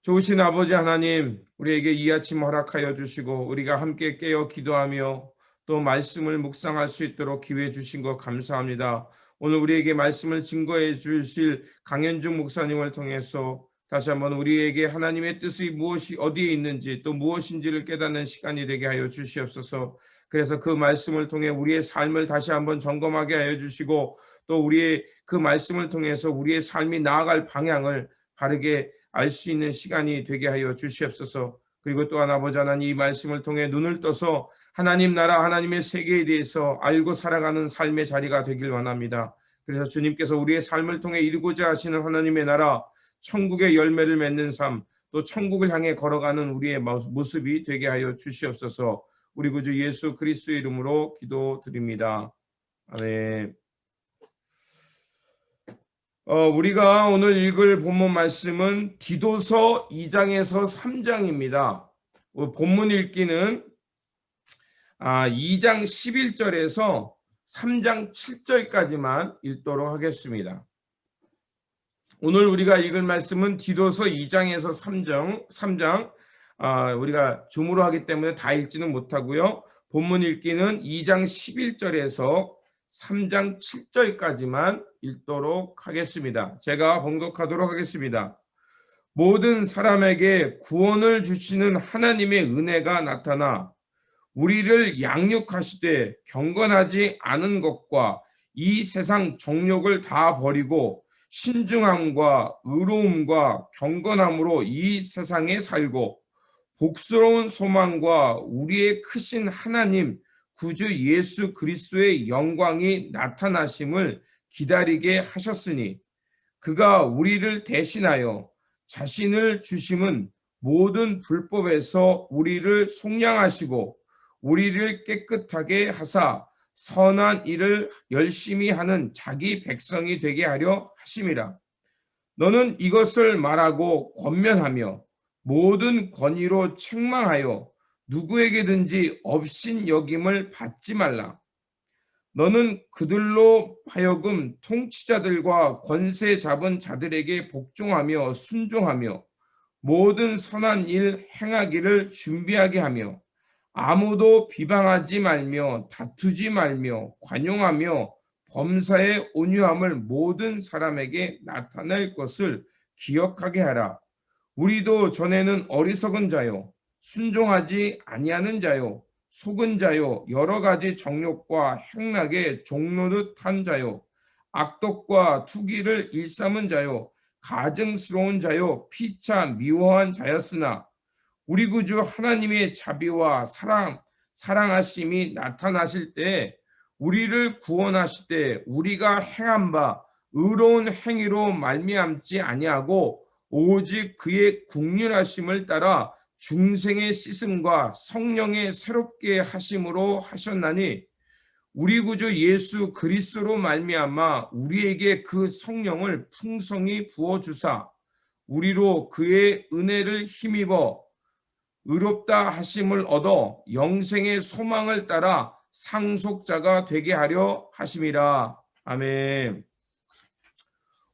좋으신 아버지 하나님, 우리에게 이 아침 허락하여 주시고 우리가 함께 깨어 기도하며 또 말씀을 묵상할 수 있도록 기회 주신 것 감사합니다. 오늘 우리에게 말씀을 증거해 주실 강현중 목사님을 통해서 다시 한번 우리에게 하나님의 뜻이 무엇이 어디에 있는지 또 무엇인지를 깨닫는 시간이 되게 하여 주시옵소서. 그래서 그 말씀을 통해 우리의 삶을 다시 한번 점검하게 하여 주시고 또 우리의 그 말씀을 통해서 우리의 삶이 나아갈 방향을 바르게 알 수 있는 시간이 되게 하여 주시옵소서. 그리고 또한 아버지 하나님, 이 말씀을 통해 눈을 떠서 하나님 나라 하나님의 세계에 대해서 알고 살아가는 삶의 자리가 되길 원합니다. 그래서 주님께서 우리의 삶을 통해 이루고자 하시는 하나님의 나라, 천국의 열매를 맺는 삶, 또 천국을 향해 걸어가는 우리의 모습이 되게 하여 주시옵소서. 우리 구주 예수 그리스도의 이름으로 기도드립니다. 아멘. 우리가 오늘 읽을 본문 말씀은 디도서 2장에서 3장입니다. 본문 읽기는 2장 11절에서 3장 7절까지만 읽도록 하겠습니다. 오늘 우리가 읽을 말씀은 디도서 2장에서 3장 우리가 줌으로 하기 때문에 다 읽지는 못하고요. 본문 읽기는 2장 11절에서 3장 7절까지만 읽도록 하겠습니다. 제가 봉독하도록 하겠습니다. 모든 사람에게 구원을 주시는 하나님의 은혜가 나타나 우리를 양육하시되 경건하지 않은 것과 이 세상 정욕을 다 버리고 신중함과 의로움과 경건함으로 이 세상에 살고 복스러운 소망과 우리의 크신 하나님 구주 예수 그리스도의 영광이 나타나심을 기다리게 하셨으니 그가 우리를 대신하여 자신을 주심은 모든 불법에서 우리를 속량하시고 우리를 깨끗하게 하사 선한 일을 열심히 하는 자기 백성이 되게 하려 하심이라. 너는 이것을 말하고 권면하며 모든 권위로 책망하여 누구에게든지 업신여김을 받지 말라. 너는 그들로 하여금 통치자들과 권세 잡은 자들에게 복종하며 순종하며 모든 선한 일 행하기를 준비하게 하며 아무도 비방하지 말며 다투지 말며 관용하며 범사의 온유함을 모든 사람에게 나타낼 것을 기억하게 하라. 우리도 전에는 어리석은 자요 순종하지 아니하는 자요 속은 자요 여러 가지 정욕과 행락에 종노릇한 자요 악독과 투기를 일삼은 자요 가증스러운 자요 피차 미워한 자였으나 우리 구주 하나님의 자비와 사랑하심이 나타나실 때 우리를 구원하실 때 우리가 행한 바 의로운 행위로 말미암지 아니하고 오직 그의 국률하심을 따라 중생의 씻음과 성령의 새롭게 하심으로 하셨나니 우리 구주 예수 그리스도로 말미암아 우리에게 그 성령을 풍성히 부어주사 우리로 그의 은혜를 힘입어 의롭다 하심을 얻어 영생의 소망을 따라 상속자가 되게 하려 하심이라. 아멘.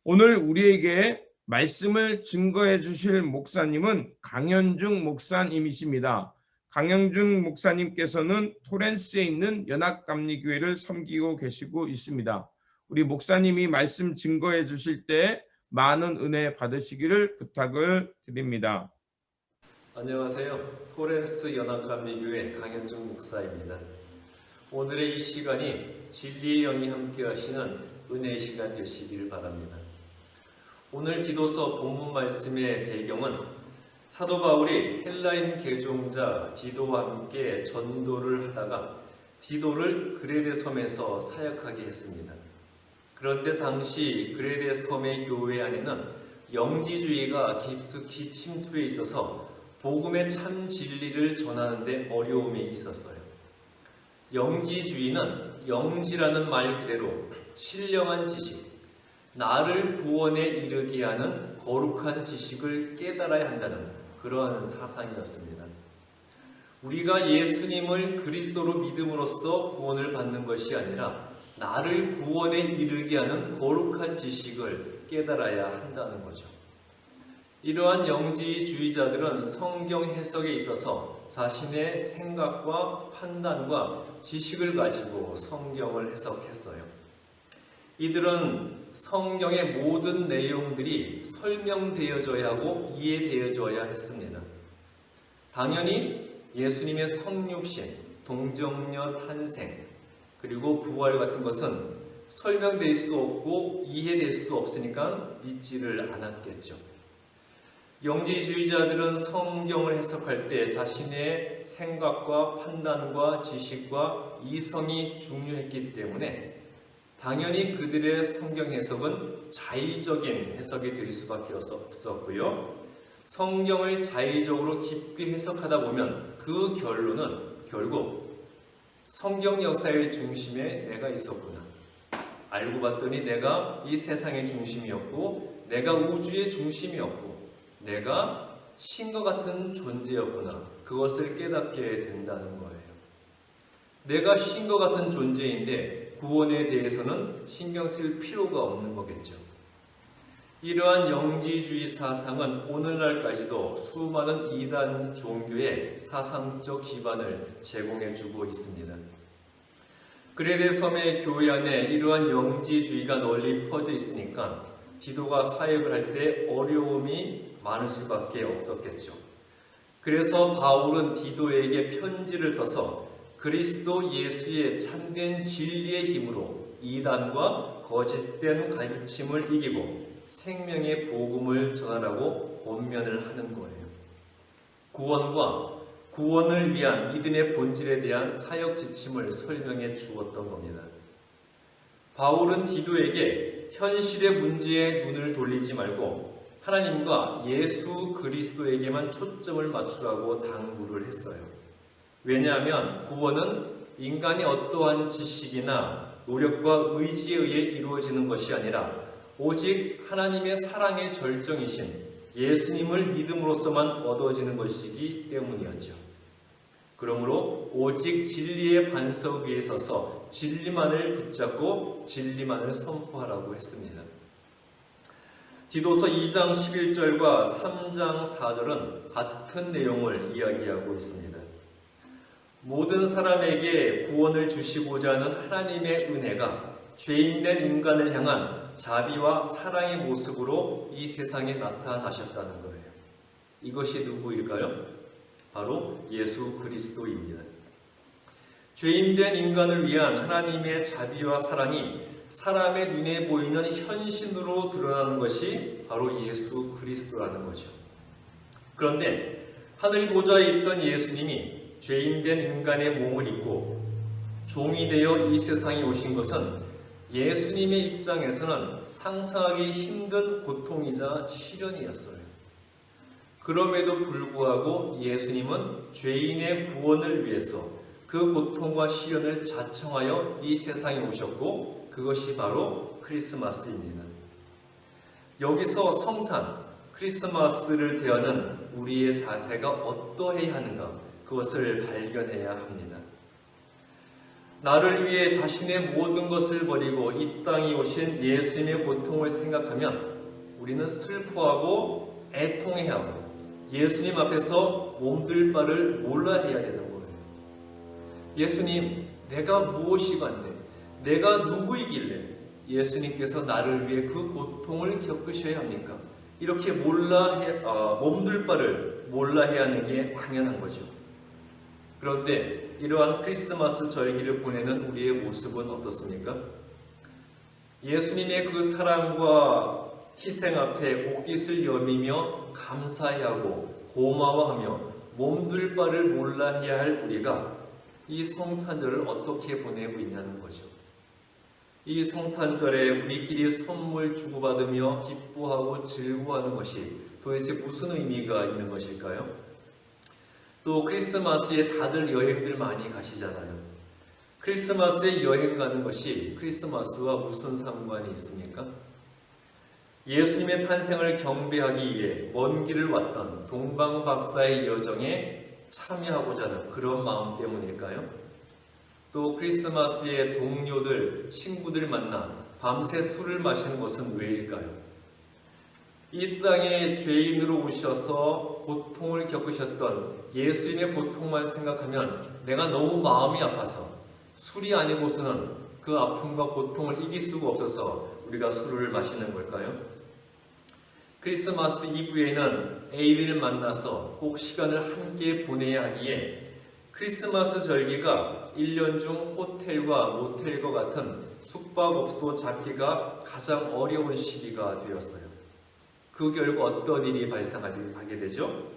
오늘 우리에게 말씀을 증거해 주실 목사님은 강현중 목사님이십니다. 강현중 목사님께서는 토렌스에 있는 연합감리교회를 섬기고 계시고 있습니다. 우리 목사님이 말씀 증거해 주실 때 많은 은혜 받으시기를 부탁을 드립니다. 안녕하세요. 토렌스 연합감리교회 강현중 목사입니다. 오늘의 이 시간이 진리의 영이 함께 하시는 은혜의 시간 되시기를 바랍니다. 오늘 디도서 본문 말씀의 배경은 사도 바울이 헬라인 개종자 디도와 함께 전도를 하다가 디도를 그레데 섬에서 사역하게 했습니다. 그런데 당시 그레데 섬의 교회 안에는 영지주의가 깊숙이 침투해 있어서 복음의 참 진리를 전하는 데 어려움이 있었어요. 영지주의는 영지라는 말 그대로 신령한 지식, 나를 구원에 이르게 하는 거룩한 지식을 깨달아야 한다는 그런 사상이었습니다. 우리가 예수님을 그리스도로 믿음으로써 구원을 받는 것이 아니라 나를 구원에 이르게 하는 거룩한 지식을 깨달아야 한다는 거죠. 이러한 영지주의자들은 성경 해석에 있어서 자신의 생각과 판단과 지식을 가지고 성경을 해석했어요. 이들은 성경의 모든 내용들이 설명되어져야 하고 이해되어져야 했습니다. 당연히 예수님의 성육신, 동정녀 탄생, 그리고 부활 같은 것은 설명될 수 없고 이해될 수 없으니까 믿지를 않았겠죠. 영지주의자들은 성경을 해석할 때 자신의 생각과 판단과 지식과 이성이 중요했기 때문에 당연히 그들의 성경 해석은 자의적인 해석이 될 수밖에 없었고요. 성경을 자의적으로 깊게 해석하다 보면 그 결론은 결국 성경 역사의 중심에 내가 있었구나. 알고 봤더니 내가 이 세상의 중심이었고 내가 우주의 중심이었고 내가 신과 같은 존재였구나. 그것을 깨닫게 된다는 거예요. 내가 신과 같은 존재인데 구원에 대해서는 신경 쓸 필요가 없는 거겠죠. 이러한 영지주의 사상은 오늘날까지도 수많은 이단 종교의 사상적 기반을 제공해주고 있습니다. 그레데 섬의 교회 안에 이러한 영지주의가 널리 퍼져 있으니까 디도가 사역을 할 때 어려움이 많을 수밖에 없었겠죠. 그래서 바울은 디도에게 편지를 써서 그리스도 예수의 참된 진리의 힘으로 이단과 거짓된 가르침을 이기고 생명의 복음을 전하라고 권면을 하는 거예요. 구원과 구원을 위한 믿음의 본질에 대한 사역 지침을 설명해 주었던 겁니다. 바울은 디도에게 현실의 문제에 눈을 돌리지 말고 하나님과 예수 그리스도에게만 초점을 맞추라고 당부를 했어요. 왜냐하면 구원은 인간의 어떠한 지식이나 노력과 의지에 의해 이루어지는 것이 아니라 오직 하나님의 사랑의 절정이신 예수님을 믿음으로써만 얻어지는 것이기 때문이었죠. 그러므로 오직 진리의 반석 위에 서서 진리만을 붙잡고 진리만을 선포하라고 했습니다. 디도서 2장 11절과 3장 4절은 같은 내용을 이야기하고 있습니다. 모든 사람에게 구원을 주시고자 하는 하나님의 은혜가 죄인된 인간을 향한 자비와 사랑의 모습으로 이 세상에 나타나셨다는 거예요. 이것이 누구일까요? 바로 예수 그리스도입니다. 죄인된 인간을 위한 하나님의 자비와 사랑이 사람의 눈에 보이는 현신으로 드러나는 것이 바로 예수 그리스도라는 거죠. 그런데 하늘 보좌에 있던 예수님이 죄인된 인간의 몸을 입고 종이 되어 이 세상에 오신 것은 예수님의 입장에서는 상상하기 힘든 고통이자 시련이었어요. 그럼에도 불구하고 예수님은 죄인의 구원을 위해서 그 고통과 시련을 자청하여 이 세상에 오셨고 그것이 바로 크리스마스입니다. 여기서 성탄, 크리스마스를 대하는 우리의 자세가 어떠해야 하는가 그것을 발견해야 합니다. 나를 위해 자신의 모든 것을 버리고 이 땅에 오신 예수님의 고통을 생각하면 우리는 슬퍼하고 애통해야 하고 예수님 앞에서 몸둘 바를 몰라 해야 되는 거예요. 예수님, 내가 무엇이간데, 내가 누구이길래 예수님께서 나를 위해 그 고통을 겪으셔야 합니까? 이렇게 몸둘 바를 몰라 해야 하는 게 당연한 거죠. 그런데 이러한 크리스마스 절기를 보내는 우리의 모습은 어떻습니까? 예수님의 그 사랑과 희생 앞에 옷깃을 여미며 감사해하고 고마워하며 몸둘 바를 몰라 해야 할 우리가 이 성탄절을 어떻게 보내고 있냐는 거죠. 이 성탄절에 우리끼리 선물 주고받으며 기뻐하고 즐거워하는 것이 도대체 무슨 의미가 있는 것일까요? 또 크리스마스에 다들 여행들 많이 가시잖아요. 크리스마스에 여행 가는 것이 크리스마스와 무슨 상관이 있습니까? 예수님의 탄생을 경배하기 위해 먼 길을 왔던 동방박사의 여정에 참여하고자 하는 그런 마음 때문일까요? 또 크리스마스에 동료들, 친구들 만나 밤새 술을 마시는 것은 왜일까요? 이 땅에 죄인으로 오셔서 고통을 겪으셨던 예수님의 고통만 생각하면 내가 너무 마음이 아파서 술이 아니고서는 그 아픔과 고통을 이길 수가 없어서 우리가 술을 마시는 걸까요? 크리스마스 이브에는 애인을 만나서 꼭 시간을 함께 보내야 하기에 크리스마스 절기가 1년 중 호텔과 모텔과 같은 숙박업소 잡기가 가장 어려운 시기가 되었어요. 그 결과 어떤 일이 발생하게 되죠?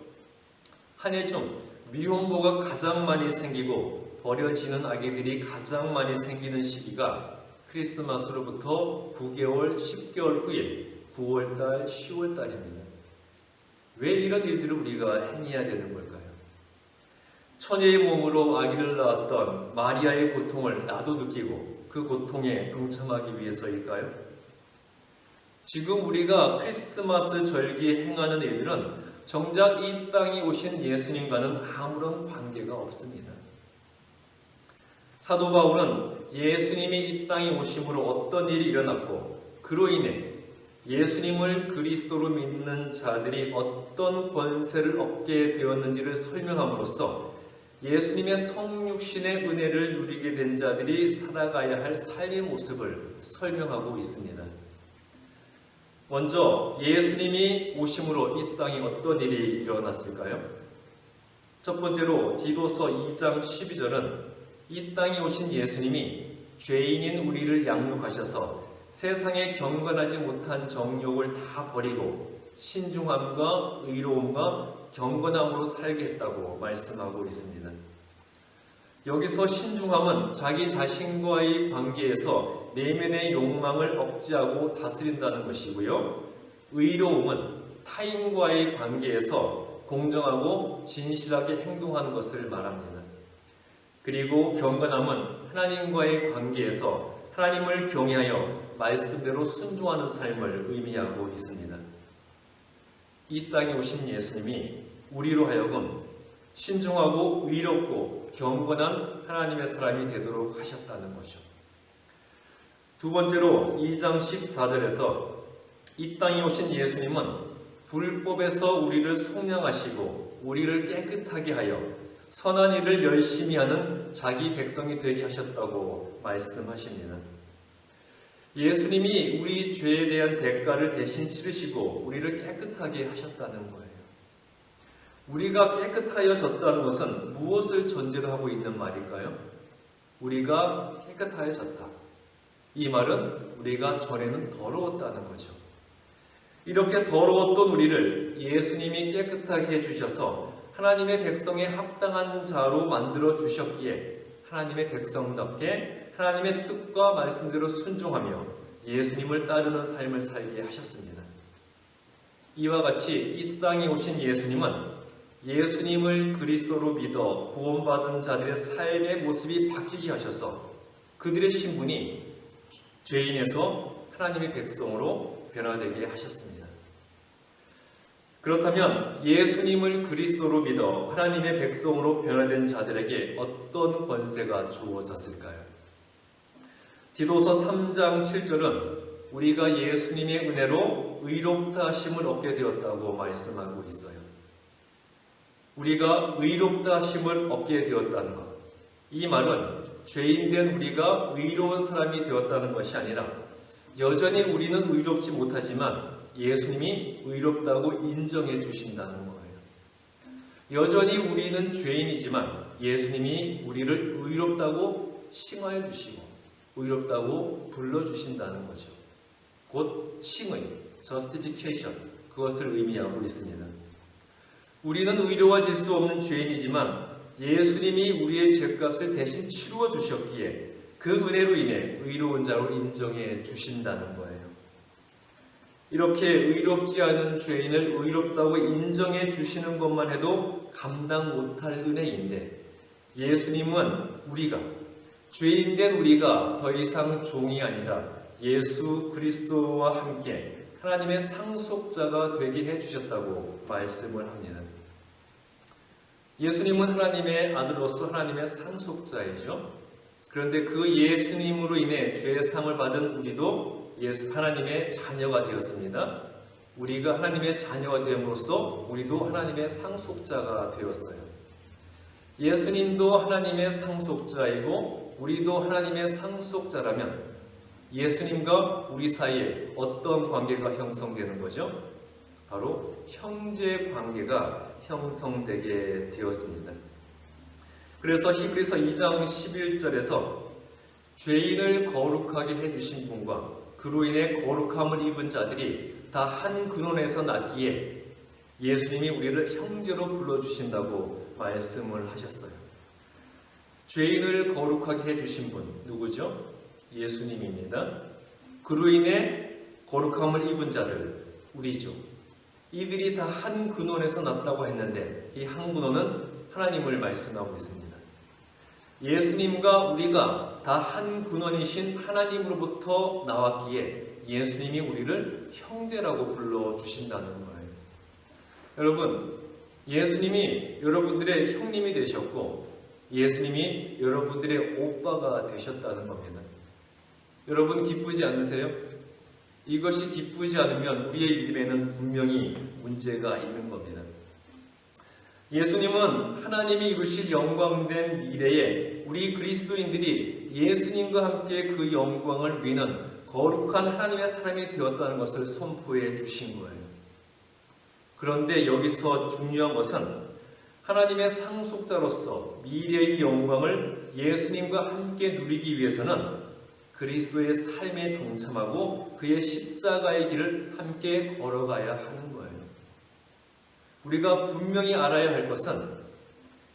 한 해 중 미혼모가 가장 많이 생기고 버려지는 아기들이 가장 많이 생기는 시기가 크리스마스로부터 9개월, 10개월 후에 9월달, 10월달입니다. 왜 이런 일들을 우리가 행해야 되는 걸까요? 처녀의 몸으로 아기를 낳았던 마리아의 고통을 나도 느끼고 그 고통에 동참하기 위해서일까요? 지금 우리가 크리스마스 절기에 행하는 일들은 정작 이 땅에 오신 예수님과는 아무런 관계가 없습니다. 사도 바울은 예수님이 이 땅에 오심으로 어떤 일이 일어났고 그로 인해 예수님을 그리스도로 믿는 자들이 어떤 권세를 얻게 되었는지를 설명함으로써 예수님의 성육신의 은혜를 누리게 된 자들이 살아가야 할 삶의 모습을 설명하고 있습니다. 먼저 예수님이 오심으로 이 땅에 어떤 일이 일어났을까요? 첫 번째로 디도서 2장 12절은 이 땅에 오신 예수님이 죄인인 우리를 양육하셔서 세상에 경건하지 못한 정욕을 다 버리고 신중함과 의로움과 경건함으로 살게 했다고 말씀하고 있습니다. 여기서 신중함은 자기 자신과의 관계에서 내면의 욕망을 억제하고 다스린다는 것이고요. 의로움은 타인과의 관계에서 공정하고 진실하게 행동하는 것을 말합니다. 그리고 경건함은 하나님과의 관계에서 하나님을 경외하여 말씀대로 순종하는 삶을 의미하고 있습니다. 이 땅에 오신 예수님이 우리로 하여금 신중하고 의롭고 경건한 하나님의 사람이 되도록 하셨다는 거죠. 두 번째로 2장 14절에서 이 땅에 오신 예수님은 불법에서 우리를 속량하시고 우리를 깨끗하게 하여 선한 일을 열심히 하는 자기 백성이 되게 하셨다고 말씀하십니다. 예수님이 우리 죄에 대한 대가를 대신 치르시고 우리를 깨끗하게 하셨다는 거예요. 우리가 깨끗하여졌다는 것은 무엇을 전제로 하고 있는 말일까요? 우리가 깨끗하여졌다. 이 말은 우리가 전에는 더러웠다는 거죠. 이렇게 더러웠던 우리를 예수님이 깨끗하게 해주셔서 하나님의 백성에 합당한 자로 만들어 주셨기에 하나님의 백성답게 하나님의 뜻과 말씀대로 순종하며 예수님을 따르는 삶을 살게 하셨습니다. 이와 같이 이 땅에 오신 예수님은 예수님을 그리스도로 믿어 구원받은 자들의 삶의 모습이 바뀌게 하셔서 그들의 신분이 죄인에서 하나님의 백성으로 변화되게 하셨습니다. 그렇다면 예수님을 그리스도로 믿어 하나님의 백성으로 변화된 자들에게 어떤 권세가 주어졌을까요? 디도서 3장 7절은 우리가 예수님의 은혜로 의롭다 하심을 얻게 되었다고 말씀하고 있어요. 우리가 의롭다 하심을 얻게 되었다는 것. 이 말은 죄인된 우리가 의로운 사람이 되었다는 것이 아니라 여전히 우리는 의롭지 못하지만 예수님이 의롭다고 인정해 주신다는 거예요. 여전히 우리는 죄인이지만 예수님이 우리를 의롭다고 칭하여 주시고 의롭다고 불러주신다는 거죠. 곧 칭의, justification, 그것을 의미하고 있습니다. 우리는 의로워질 수 없는 죄인이지만 예수님이 우리의 죄값을 대신 치루어 주셨기에 그 은혜로 인해 의로운 자로 인정해 주신다는 거예요. 이렇게 의롭지 않은 죄인을 의롭다고 인정해 주시는 것만 해도 감당 못할 은혜인데 예수님은 우리가 죄인된 우리가 더 이상 종이 아니라 예수 그리스도와 함께 하나님의 상속자가 되게 해주셨다고 말씀을 합니다. 예수님은 하나님의 아들로서 하나님의 상속자이죠. 그런데 그 예수님으로 인해 죄의 사함을 받은 우리도 하나님의 자녀가 되었습니다. 우리가 하나님의 자녀가 됨으로써 우리도 하나님의 상속자가 되었어요. 예수님도 하나님의 상속자이고 우리도 하나님의 상속자라면 예수님과 우리 사이에 어떤 관계가 형성되는 거죠? 바로 형제 관계가 형성되게 되었습니다. 그래서 히브리서 2장 11절에서 죄인을 거룩하게 해주신 분과 그로 인해 거룩함을 입은 자들이 다 한 근원에서 났기에 예수님이 우리를 형제로 불러주신다고 말씀을 하셨어요. 죄인을 거룩하게 해주신 분 누구죠? 예수님입니다. 그로 인해 거룩함을 입은 자들 우리죠. 이들이 다 한 근원에서 났다고 했는데 이 한 근원은 하나님을 말씀하고 있습니다. 예수님과 우리가 다 한 근원이신 하나님으로부터 나왔기에 예수님이 우리를 형제라고 불러주신다는 거예요. 여러분, 예수님이 여러분들의 형님이 되셨고 예수님이 여러분들의 오빠가 되셨다는 겁니다. 여러분 기쁘지 않으세요? 이것이 기쁘지 않으면 우리의 믿음에는 분명히 문제가 있는 겁니다. 예수님은 하나님이 이루실 영광된 미래에 우리 그리스도인들이 예수님과 함께 그 영광을 누리는 거룩한 하나님의 사람이 되었다는 것을 선포해 주신 거예요. 그런데 여기서 중요한 것은 하나님의 상속자로서 미래의 영광을 예수님과 함께 누리기 위해서는 그리스도의 삶에 동참하고 그의 십자가의 길을 함께 걸어가야 하는 거예요. 우리가 분명히 알아야 할 것은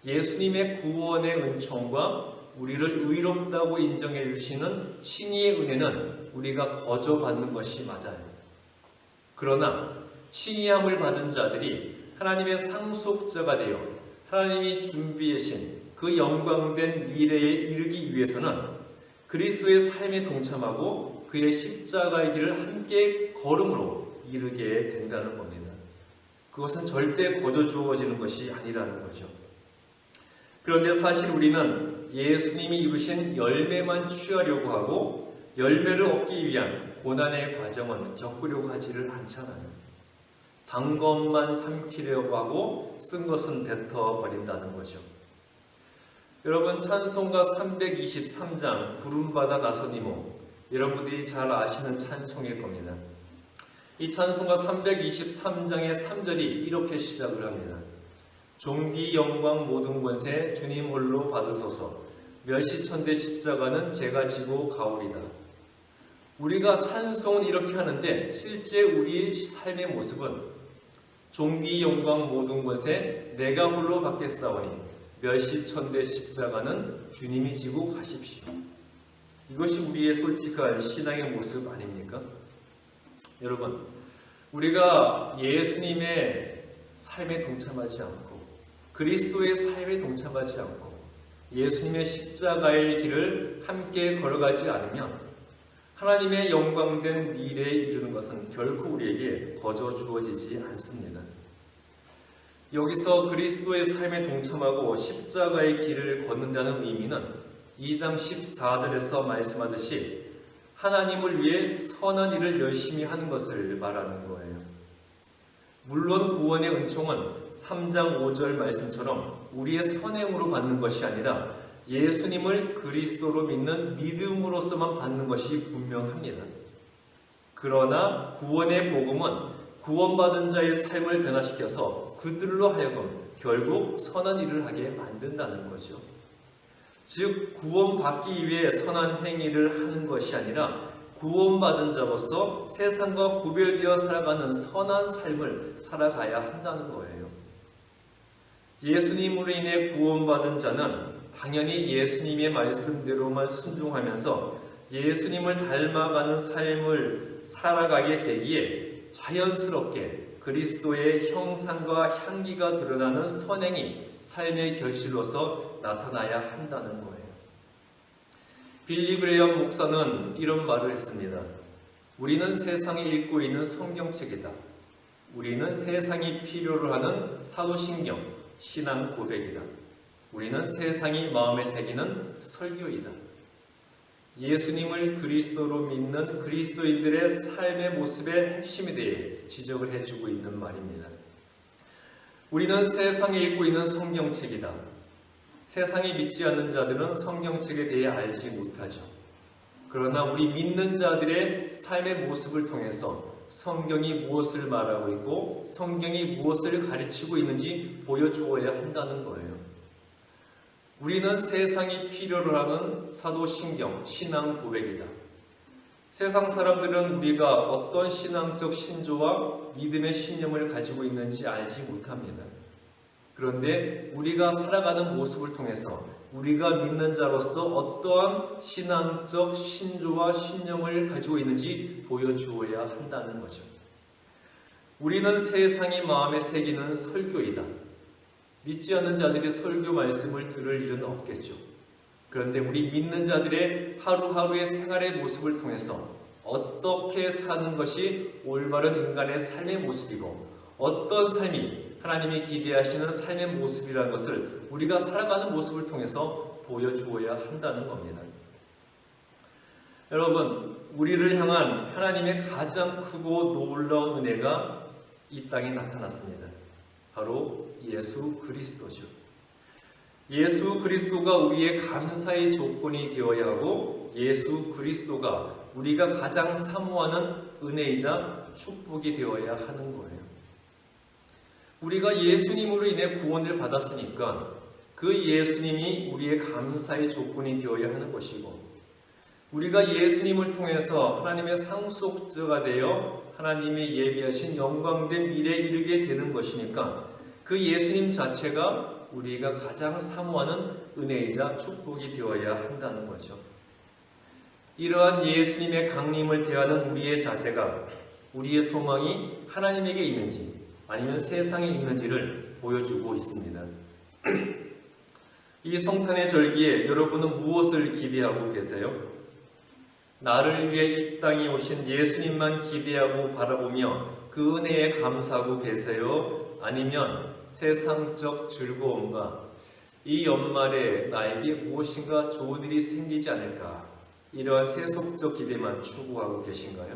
예수님의 구원의 은총과 우리를 의롭다고 인정해 주시는 칭의의 은혜는 우리가 거저 받는 것이 맞아요. 그러나 칭의함을 받은 자들이 하나님의 상속자가 되어 하나님이 준비하신 그 영광된 미래에 이르기 위해서는 그리스도의 삶에 동참하고 그의 십자가의 길을 함께 걸음으로 이르게 된다는 겁니다. 그것은 절대 거저 주어지는 것이 아니라는 거죠. 그런데 사실 우리는 예수님이 이루신 열매만 취하려고 하고 열매를 얻기 위한 고난의 과정은 겪으려고 하지를 않잖아요. 단 것만 삼키려고 하고 쓴 것은 뱉어버린다는 거죠. 여러분 찬송가 323장 부름받아 나서니모 여러분들이 잘 아시는 찬송일 겁니다. 이 찬송가 323장의 3절이 이렇게 시작을 합니다. 존귀 영광 모든 권세 주님 홀로 받으소서 멸시천대 십자가는 제가 지고 가오리다. 우리가 찬송은 이렇게 하는데 실제 우리의 삶의 모습은 존귀 영광 모든 권세 내가 홀로 받겠사오니 멸시천대 십자가는 주님이 지고 가십시오. 이것이 우리의 솔직한 신앙의 모습 아닙니까? 여러분, 우리가 예수님의 삶에 동참하지 않고 그리스도의 삶에 동참하지 않고 예수님의 십자가의 길을 함께 걸어가지 않으면 하나님의 영광된 미래에 이르는 것은 결코 우리에게 거저 주어지지 않습니다. 여기서 그리스도의 삶에 동참하고 십자가의 길을 걷는다는 의미는 2장 14절에서 말씀하듯이 하나님을 위해 선한 일을 열심히 하는 것을 말하는 거예요. 물론 구원의 은총은 3장 5절 말씀처럼 우리의 선행으로 받는 것이 아니라 예수님을 그리스도로 믿는 믿음으로서만 받는 것이 분명합니다. 그러나 구원의 복음은 구원받은 자의 삶을 변화시켜서 그들로 하여금 결국 선한 일을 하게 만든다는 거죠. 즉 구원받기 위해 선한 행위를 하는 것이 아니라 구원받은 자로서 세상과 구별되어 살아가는 선한 삶을 살아가야 한다는 거예요. 예수님으로 인해 구원받은 자는 당연히 예수님의 말씀대로만 순종하면서 예수님을 닮아가는 삶을 살아가게 되기에 자연스럽게 그리스도의 형상과 향기가 드러나는 선행이 삶의 결실로서 나타나야 한다는 거예요. 빌리 그레이엄 목사는 이런 말을 했습니다. 우리는 세상에 읽고 있는 성경책이다. 우리는 세상이 필요로 하는 사도신경, 신앙 고백이다. 우리는 세상이 마음에 새기는 설교이다. 예수님을 그리스도로 믿는 그리스도인들의 삶의 모습의 핵심에 대해 지적을 해주고 있는 말입니다. 우리는 세상에 읽고 있는 성경책이다. 세상이 믿지 않는 자들은 성경책에 대해 알지 못하죠. 그러나 우리 믿는 자들의 삶의 모습을 통해서 성경이 무엇을 말하고 있고 성경이 무엇을 가르치고 있는지 보여주어야 한다는 거예요. 우리는 세상이 필요로 하는 사도신경, 신앙 고백이다. 세상 사람들은 우리가 어떤 신앙적 신조와 믿음의 신념을 가지고 있는지 알지 못합니다. 그런데 우리가 살아가는 모습을 통해서 우리가 믿는 자로서 어떠한 신앙적 신조와 신념을 가지고 있는지 보여주어야 한다는 거죠. 우리는 세상이 마음에 새기는 설교이다. 믿지 않는 자들이 설교 말씀을 들을 일은 없겠죠. 그런데 우리 믿는 자들의 하루하루의 생활의 모습을 통해서 어떻게 사는 것이 올바른 인간의 삶의 모습이고 어떤 삶이 하나님이 기대하시는 삶의 모습이라는 것을 우리가 살아가는 모습을 통해서 보여주어야 한다는 겁니다. 여러분, 우리를 향한 하나님의 가장 크고 놀라운 은혜가 이 땅에 나타났습니다. 바로 예수 그리스도죠. 예수 그리스도가 우리의 감사의 조건이 되어야 하고 예수 그리스도가 우리가 가장 사모하는 은혜이자 축복이 되어야 하는 거예요. 우리가 예수님으로 인해 구원을 받았으니까 그 예수님이 우리의 감사의 조건이 되어야 하는 것이고 우리가 예수님을 통해서 하나님의 상속자가 되어 하나님이 예비하신 영광된 미래에 이르게 되는 것이니까 그 예수님 자체가 우리가 가장 사모하는 은혜이자 축복이 되어야 한다는 거죠. 이러한 예수님의 강림을 대하는 우리의 자세가 우리의 소망이 하나님에게 있는지 아니면 세상에 있는지를 보여주고 있습니다. 이 성탄의 절기에 여러분은 무엇을 기대하고 계세요? 나를 위해 이 땅에 오신 예수님만 기대하고 바라보며 그 은혜에 감사하고 계세요? 아니면 세상적 즐거움과 이 연말에 나에게 무엇인가 좋은 일이 생기지 않을까 이러한 세속적 기대만 추구하고 계신가요?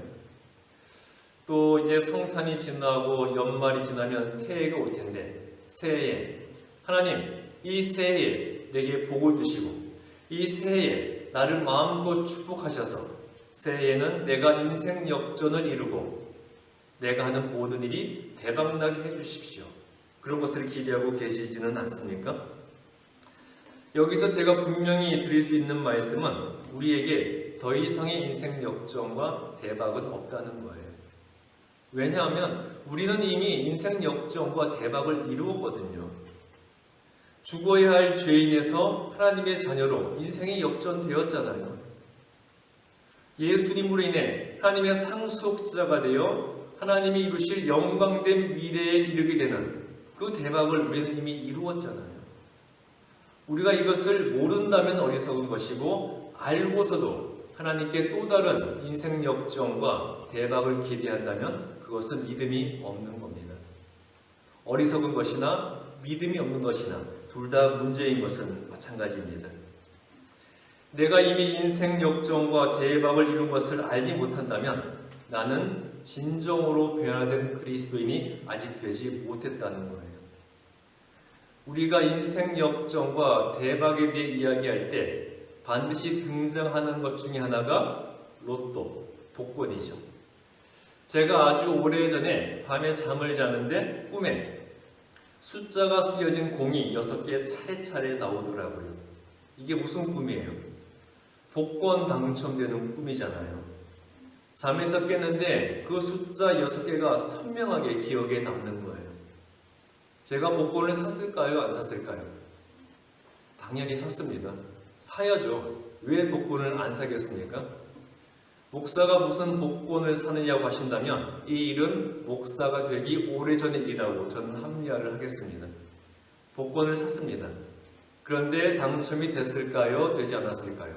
또 이제 성탄이 지나고 연말이 지나면 새해가 올 텐데 새해에 하나님 이 새해에 내게 복을 주시고 이 새해에 나를 마음껏 축복하셔서 새해에는 내가 인생 역전을 이루고 내가 하는 모든 일이 대박나게 해주십시오. 그런 것을 기대하고 계시지는 않습니까? 여기서 제가 분명히 드릴 수 있는 말씀은 우리에게 더 이상의 인생 역전과 대박은 없다는 거예요. 왜냐하면 우리는 이미 인생 역전과 대박을 이루었거든요. 죽어야 할 죄인에서 하나님의 자녀로 인생이 역전되었잖아요. 예수님으로 인해 하나님의 상속자가 되어 하나님이 이루실 영광된 미래에 이르게 되는 그 대박을 우리는 이미 이루었잖아요. 우리가 이것을 모른다면 어리석은 것이고 알고서도 하나님께 또 다른 인생 역전과 대박을 기대한다면 그것은 믿음이 없는 겁니다. 어리석은 것이나 믿음이 없는 것이나 둘 다 문제인 것은 마찬가지입니다. 내가 이미 인생 역전과 대박을 이룬 것을 알지 못한다면 나는 진정으로 변화된 그리스도인이 아직 되지 못했다는 거예요. 우리가 인생 역전과 대박에 대해 이야기할 때 반드시 등장하는 것 중에 하나가 로또, 복권이죠. 제가 아주 오래전에 밤에 잠을 자는데 꿈에 숫자가 쓰여진 공이 6개 차례차례 나오더라고요. 이게 무슨 꿈이에요? 복권 당첨되는 꿈이잖아요. 잠에서 깼는데 그 숫자 6개가 선명하게 기억에 남는 거예요. 제가 복권을 샀을까요? 안 샀을까요? 당연히 샀습니다. 사야죠. 왜 복권을 안 사겠습니까? 목사가 무슨 복권을 사느냐고 하신다면 이 일은 목사가 되기 오래전의 일이라고 저는 합리화를 하겠습니다. 복권을 샀습니다. 그런데 당첨이 됐을까요? 되지 않았을까요?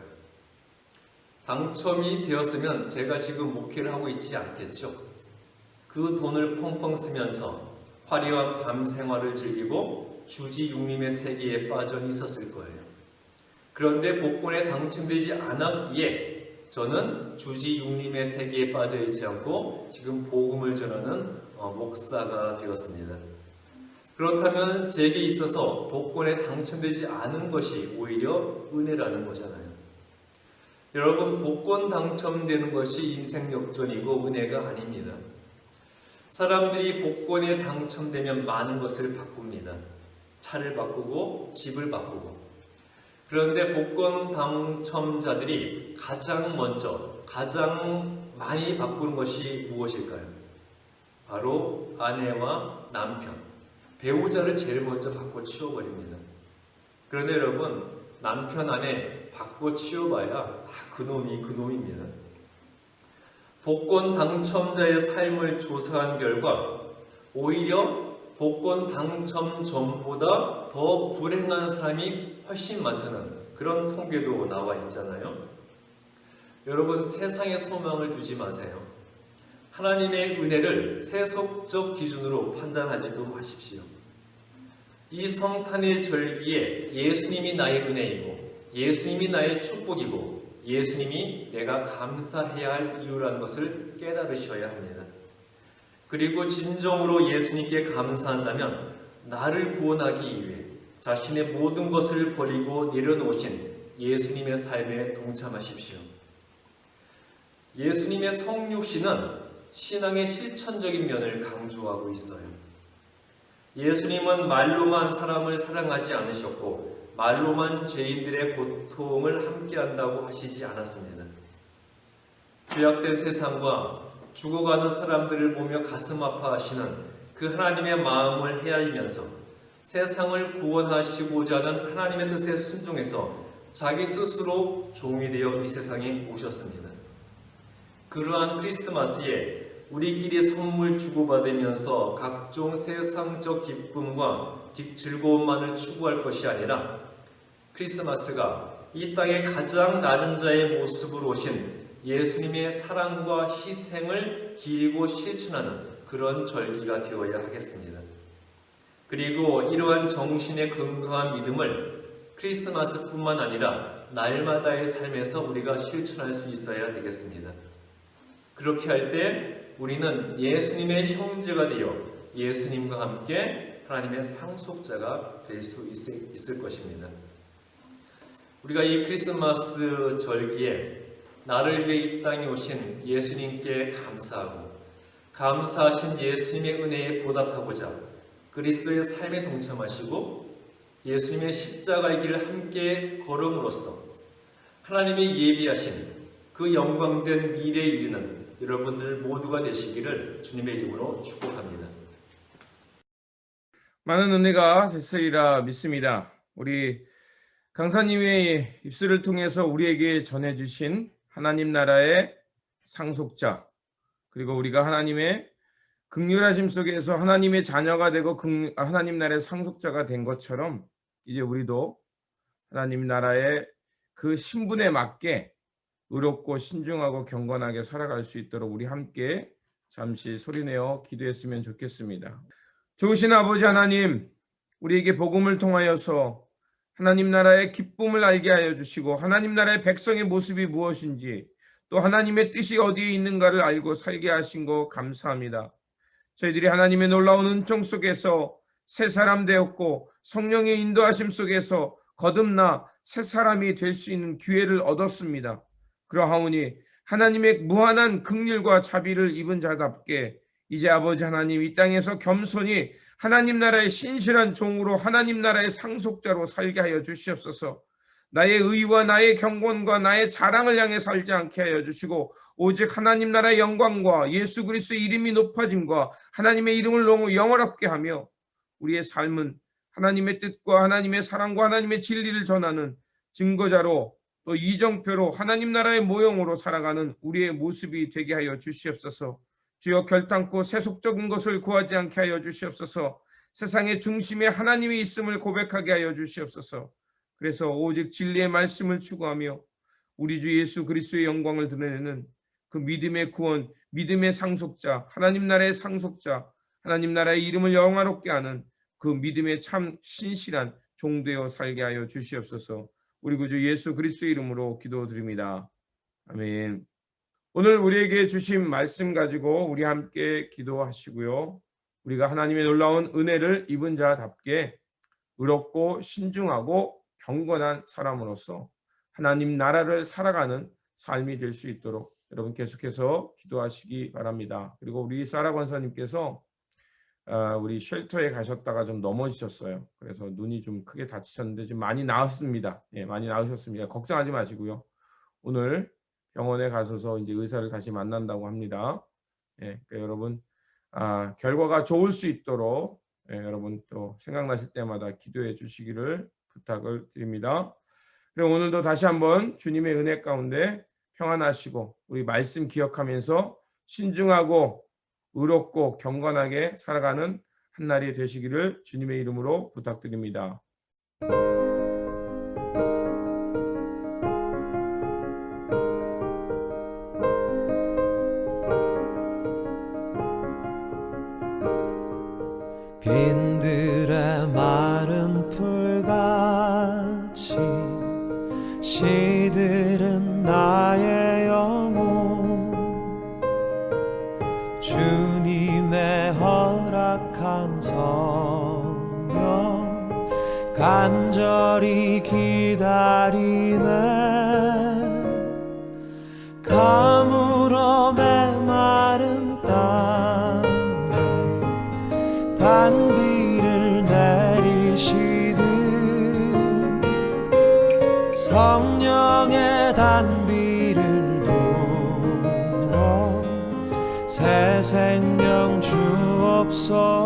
당첨이 되었으면 제가 지금 목회를 하고 있지 않겠죠. 그 돈을 펑펑 쓰면서 화려한 밤 생활을 즐기고 주지 육림의 세계에 빠져 있었을 거예요. 그런데 복권에 당첨되지 않았기에 저는 주지 육림의 세계에 빠져 있지 않고 지금 복음을 전하는 목사가 되었습니다. 그렇다면 제게 있어서 복권에 당첨되지 않은 것이 오히려 은혜라는 거잖아요. 여러분, 복권 당첨되는 것이 인생 역전이고 은혜가 아닙니다. 사람들이 복권에 당첨되면 많은 것을 바꿉니다. 차를 바꾸고 집을 바꾸고. 그런데 복권 당첨자들이 가장 많이 바꾸는 것이 무엇일까요? 바로 아내와 남편, 배우자를 제일 먼저 바꿔 치워버립니다. 그런데 여러분, 남편 아내 바꿔 치워봐야 다 그놈입니다. 복권 당첨자의 삶을 조사한 결과 오히려 복권 당첨 전보다 더 불행한 사람이 훨씬 많다는 그런 통계도 나와 있잖아요. 여러분, 세상에 소망을 두지 마세요. 하나님의 은혜를 세속적 기준으로 판단하지도 마십시오. 이 성탄의 절기에 예수님이 나의 은혜이고 예수님이 나의 축복이고 예수님이 내가 감사해야 할 이유라는 것을 깨달으셔야 합니다. 그리고 진정으로 예수님께 감사한다면 나를 구원하기 위해 자신의 모든 것을 버리고 내려놓으신 예수님의 삶에 동참하십시오. 예수님의 성육신은 신앙의 실천적인 면을 강조하고 있어요. 예수님은 말로만 사람을 사랑하지 않으셨고 말로만 죄인들의 고통을 함께한다고 하시지 않았습니다. 죄악된 세상과 죽어가는 사람들을 보며 가슴 아파하시는 그 하나님의 마음을 헤아리면서 세상을 구원하시고자 하는 하나님의 뜻에 순종해서 자기 스스로 종이 되어 이 세상에 오셨습니다. 그러한 크리스마스에 우리끼리 선물 주고받으면서 각종 세상적 기쁨과 즐거움만을 추구할 것이 아니라 크리스마스가 이 땅의 가장 낮은 자의 모습으로 오신 예수님의 사랑과 희생을 기리고 실천하는 그런 절기가 되어야 하겠습니다. 그리고 이러한 정신의 건강한 믿음을 크리스마스뿐만 아니라 날마다의 삶에서 우리가 실천할 수 있어야 되겠습니다. 그렇게 할 때 우리는 예수님의 형제가 되어 예수님과 함께 하나님의 상속자가 될 수 있을 것입니다. 우리가 이 크리스마스 절기에 나를 위해 이 땅에 오신 예수님께 감사하고 감사하신 예수님의 은혜에 보답하고자 그리스도의 삶에 동참하시고 예수님의 십자가의 길을 함께 걸음으로써 하나님이 예비하신 그 영광된 미래에 이르는 여러분들 모두가 되시기를 주님의 이름으로 축복합니다. 많은 은혜가 됐으리라 믿습니다. 우리 강사님의 입술을 통해서 우리에게 전해주신 하나님 나라의 상속자, 그리고 우리가 하나님의 긍휼하심 속에서 하나님의 자녀가 되고 하나님 나라의 상속자가 된 것처럼 이제 우리도 하나님 나라의 그 신분에 맞게 의롭고 신중하고 경건하게 살아갈 수 있도록 우리 함께 잠시 소리내어 기도했으면 좋겠습니다. 좋으신 아버지 하나님, 우리에게 복음을 통하여서 하나님 나라의 기쁨을 알게 하여 주시고 하나님 나라의 백성의 모습이 무엇인지 또 하나님의 뜻이 어디에 있는가를 알고 살게 하신 거 감사합니다. 저희들이 하나님의 놀라운 은총 속에서 새 사람 되었고 성령의 인도하심 속에서 거듭나 새 사람이 될 수 있는 기회를 얻었습니다. 그러하오니 하나님의 무한한 긍휼과 자비를 입은 자답게 이제 아버지 하나님 이 땅에서 겸손히 하나님 나라의 신실한 종으로 하나님 나라의 상속자로 살게 하여 주시옵소서. 나의 의와 나의 경건과 나의 자랑을 향해 살지 않게 하여 주시고 오직 하나님 나라의 영광과 예수 그리스도의 이름이 높아짐과 하나님의 이름을 너무 영화롭게 하며 우리의 삶은 하나님의 뜻과 하나님의 사랑과 하나님의 진리를 전하는 증거자로 또 이정표로 하나님 나라의 모형으로 살아가는 우리의 모습이 되게 하여 주시옵소서. 주여 결단코 세속적인 것을 구하지 않게 하여 주시옵소서. 세상의 중심에 하나님이 있음을 고백하게 하여 주시옵소서. 그래서 오직 진리의 말씀을 추구하며 우리 주 예수 그리스도의 영광을 드러내는 그 믿음의 구원, 믿음의 상속자, 하나님 나라의 상속자, 하나님 나라의 이름을 영화롭게 하는 그 믿음의 참 신실한 종되어 살게 하여 주시옵소서. 우리 구주 예수 그리스도의 이름으로 기도드립니다. 아멘. 오늘 우리에게 주신 말씀 가지고 우리 함께 기도하시고요. 우리가 하나님의 놀라운 은혜를 입은 자답게 의롭고 신중하고 경건한 사람으로서 하나님 나라를 살아가는 삶이 될 수 있도록 여러분 계속해서 기도하시기 바랍니다. 그리고 우리 사라 권사님께서 우리 쉘터에 가셨다가 좀 넘어지셨어요. 그래서 눈이 좀 크게 다치셨는데 지금 많이 나았습니다. 예, 많이 나으셨습니다. 걱정하지 마시고요. 오늘 병원에 가셔서 이제 의사를 다시 만난다고 합니다. 예, 그러니까 여러분 결과가 좋을 수 있도록 여러분 또 생각나실 때마다 기도해 주시기를 부탁을 드립니다. 그리고 오늘도 다시 한번 주님의 은혜 가운데 평안하시고 우리 말씀 기억하면서 신중하고 의롭고 경건하게 살아가는 한날이 되시기를 주님의 이름으로 부탁드립니다. 빈들의 마른 풀같이 시들은 나의 영혼 주님의 허락한 성령 간절히 기다리네 가물어 메마른 땅에 단비를 내리시듯 성령의 단비를 부어 새 생명 주옵소서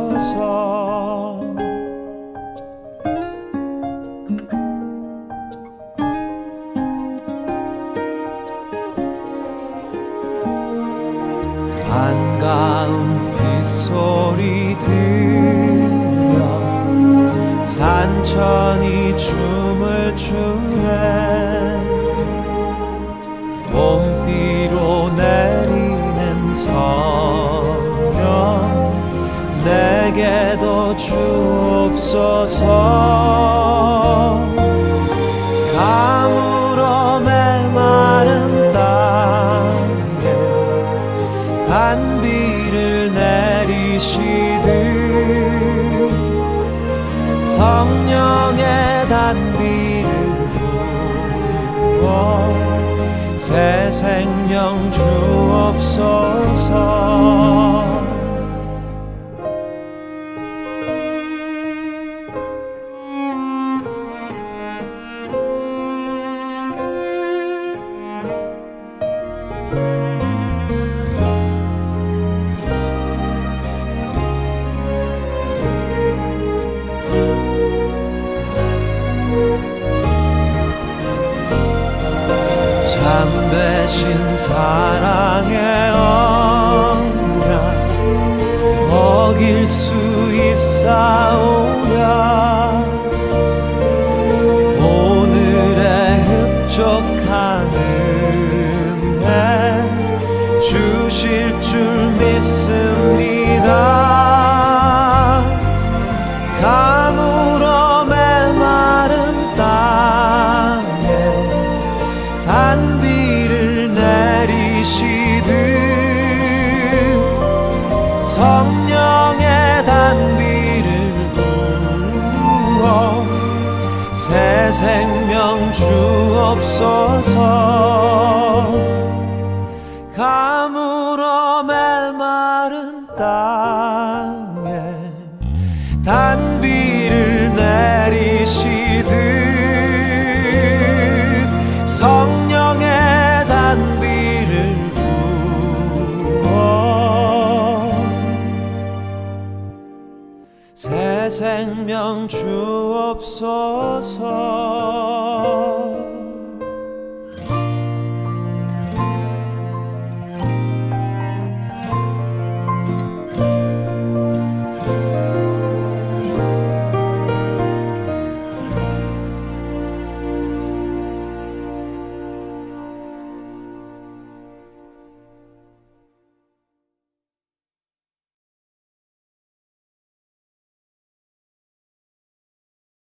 반가운 빗소리 들려 산천이 춤을 추네 봄비로 내리는 성령 내게도 주옵소서 가물어 메마른 땅에 단비를 내리시듯 성령의 단비를 부어 새 생명 주옵소서 참되신 사랑의 언약 어길 수 있사오랴 오늘의 흡족한 은혜 주실 줄 믿습니다 가물어 메마른 땅에 단비를 내리시듯 성령의 단비를 부어 새 생명 주옵소서 가물어 메마른 땅에 단비를 내리시듯 성령의 단비를 부어 새 생명 주옵소서